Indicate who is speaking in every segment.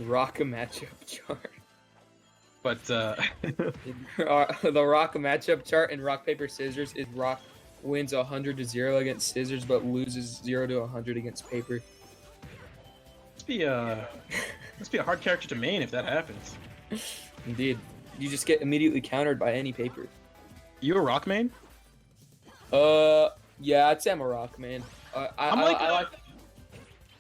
Speaker 1: Rock matchup chart.
Speaker 2: But
Speaker 1: The rock matchup chart in rock paper scissors is rock wins 100-0 against scissors, but loses 0-100 against paper.
Speaker 2: must be a hard character to main if that happens.
Speaker 1: Indeed, you just get immediately countered by any paper.
Speaker 2: You a rock main?
Speaker 1: Yeah, I'd say I'm a rock man.
Speaker 2: I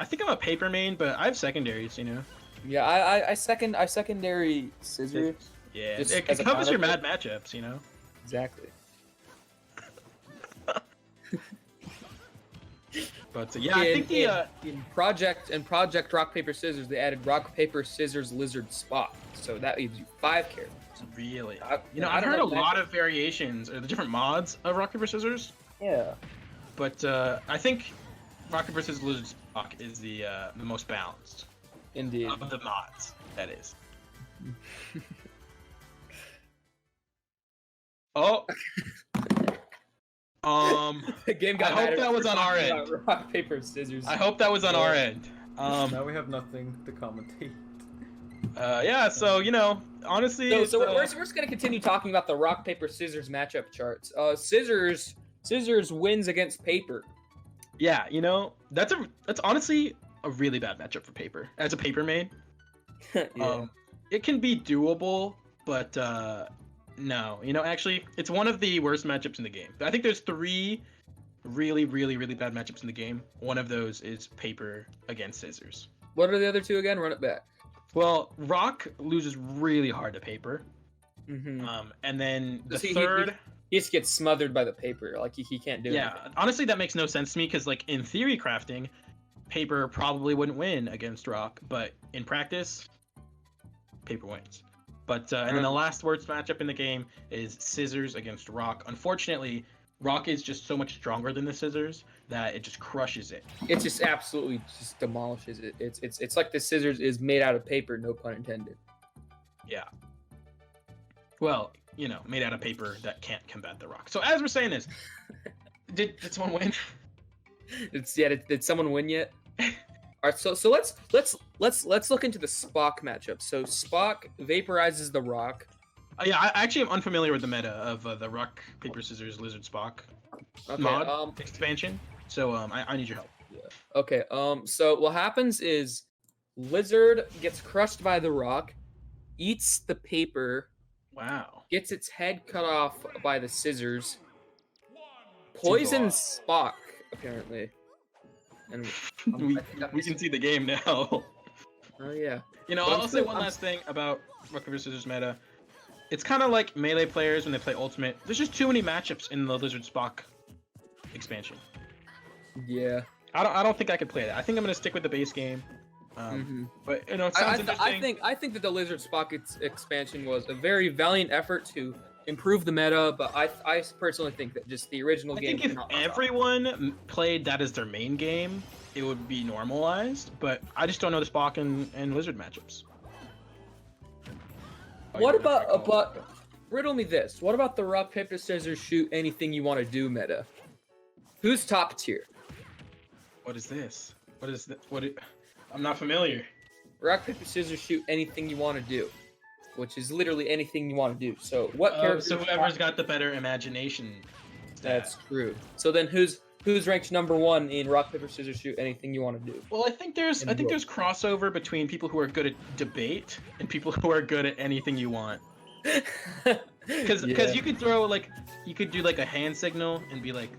Speaker 2: think I'm a paper main, but I have secondaries, you know.
Speaker 1: Yeah, I secondary scissors.
Speaker 2: Yeah,
Speaker 1: Just
Speaker 2: it
Speaker 1: as a
Speaker 2: covers your
Speaker 1: counter.
Speaker 2: mad matchups, you know.
Speaker 1: Exactly.
Speaker 2: But yeah, I think
Speaker 1: in Project Rock Paper Scissors they added Rock Paper Scissors Lizard Spock, so that leaves you 5 characters.
Speaker 2: really,
Speaker 1: I
Speaker 2: I've
Speaker 1: don't
Speaker 2: heard
Speaker 1: know
Speaker 2: a lot of variations or the different mods of rock paper scissors,
Speaker 1: Yeah.
Speaker 2: but I think rock paper scissors lizard Spock is the most balanced
Speaker 1: Indeed.
Speaker 2: of the mods. That is. Oh.
Speaker 1: The game got
Speaker 2: I hope
Speaker 1: mad at
Speaker 2: that
Speaker 1: us
Speaker 2: was
Speaker 1: for
Speaker 2: on our
Speaker 1: talking
Speaker 2: end.
Speaker 1: about Rock Paper Scissors.
Speaker 2: I hope that was on our end.
Speaker 3: Now we have nothing to commentate.
Speaker 2: Yeah. So honestly,
Speaker 1: So we're just gonna continue talking about the Rock Paper Scissors matchup charts. Scissors wins against paper.
Speaker 2: yeah, that's honestly a really bad matchup for paper as a paper main.
Speaker 1: Yeah.
Speaker 2: It can be doable, but no, actually, it's one of the worst matchups in the game. I think there's 3 really, really, really bad matchups in the game. One of those is paper against scissors.
Speaker 1: What are the other 2 again? Run it back.
Speaker 2: Well, rock loses really hard to paper,
Speaker 1: Mm-hmm.
Speaker 2: and then the
Speaker 1: He
Speaker 2: third.
Speaker 1: He just gets smothered by the paper. Like he can't do
Speaker 2: Yeah,
Speaker 1: anything.
Speaker 2: honestly, that makes no sense to me because, like, in theory crafting, paper probably wouldn't win against rock, but in practice, paper wins. But and then the last worst matchup in the game is scissors against rock. Unfortunately, rock is just so much stronger than the scissors that it just crushes it.
Speaker 1: It just absolutely just demolishes it. It's like the scissors is made out of paper, no pun intended.
Speaker 2: Yeah. Well, made out of paper that can't combat the rock. So as we're saying this, did someone win?
Speaker 1: Did someone win yet? All right, so let's look into the Spock matchup. So Spock vaporizes the rock.
Speaker 2: Yeah, I actually am unfamiliar with the meta of the rock paper scissors lizard Spock mod expansion. So I need your help.
Speaker 1: Yeah. Okay. So what happens is Lizard gets crushed by the rock, eats the paper,
Speaker 2: Wow.
Speaker 1: gets its head cut off by the scissors, poisons Spock apparently, and
Speaker 2: we can see the game now.
Speaker 1: Oh yeah.
Speaker 2: I'll say one last thing about rock paper scissors meta. It's kind of like melee players when they play ultimate. There's just too many matchups in the lizard Spock expansion.
Speaker 1: Yeah.
Speaker 2: I don't think I could play that. I think I'm gonna stick with the base game. But it sounds interesting.
Speaker 1: I think that the Lizard Spock expansion was a very valiant effort to improve the meta, but I personally think that just the original game.
Speaker 2: I think if everyone played that as their main game, it would be normalized. But I just don't know the Spock and Lizard matchups.
Speaker 1: What about riddle me this? What about the rock paper scissors shoot anything you want to do meta? Who's top tier?
Speaker 2: What is this? What is this? I'm not familiar.
Speaker 1: Rock paper scissors shoot anything you want to do, which is literally anything you want to do. So what character?
Speaker 2: So whoever's got the better imagination.
Speaker 1: That's true. So then who's ranked number 1 in rock paper scissors shoot anything you want to do?
Speaker 2: Well, I think there's crossover between people who are good at debate and people who are good at anything you want. Because you could you could do like a hand signal and be like,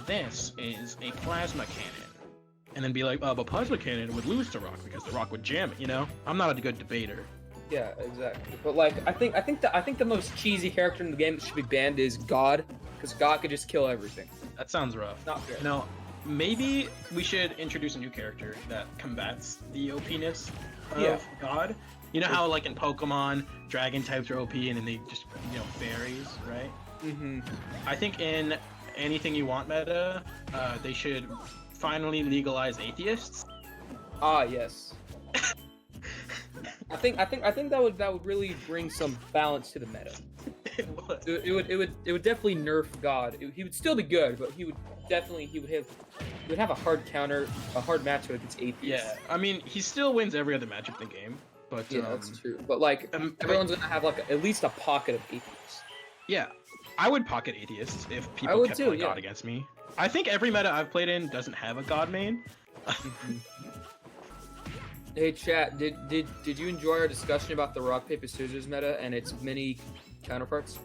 Speaker 2: this is a plasma cannon, and then be like, but plasma cannon would lose to rock because the rock would jam it. I'm not a good debater.
Speaker 1: Yeah, exactly. But like, I think the most cheesy character in the game that should be banned is God, because God could just kill everything.
Speaker 2: That sounds rough.
Speaker 1: Not fair.
Speaker 2: No, maybe we should introduce a new character that combats the OP-ness of God. You know how like in Pokemon, dragon types are OP and then they just fairies, right? I think in anything you want meta, they should finally legalize atheists.
Speaker 1: Ah, yes. I think that would really bring some balance to the meta.
Speaker 2: It was.
Speaker 1: It would definitely nerf God. He would still be good, but he would have a hard counter, a hard matchup against atheists.
Speaker 2: Yeah, I mean, he still wins every other matchup in the game, but
Speaker 1: Yeah, that's true. But like, everyone's gonna have like at least a pocket of atheists.
Speaker 2: yeah, I would pocket atheists if
Speaker 1: I
Speaker 2: people
Speaker 1: would
Speaker 2: kept
Speaker 1: too,
Speaker 2: playing
Speaker 1: yeah.
Speaker 2: God against me. I think every meta I've played in doesn't have a God main.
Speaker 1: Hey chat, did you enjoy our discussion about the rock paper scissors meta and its many counterparts?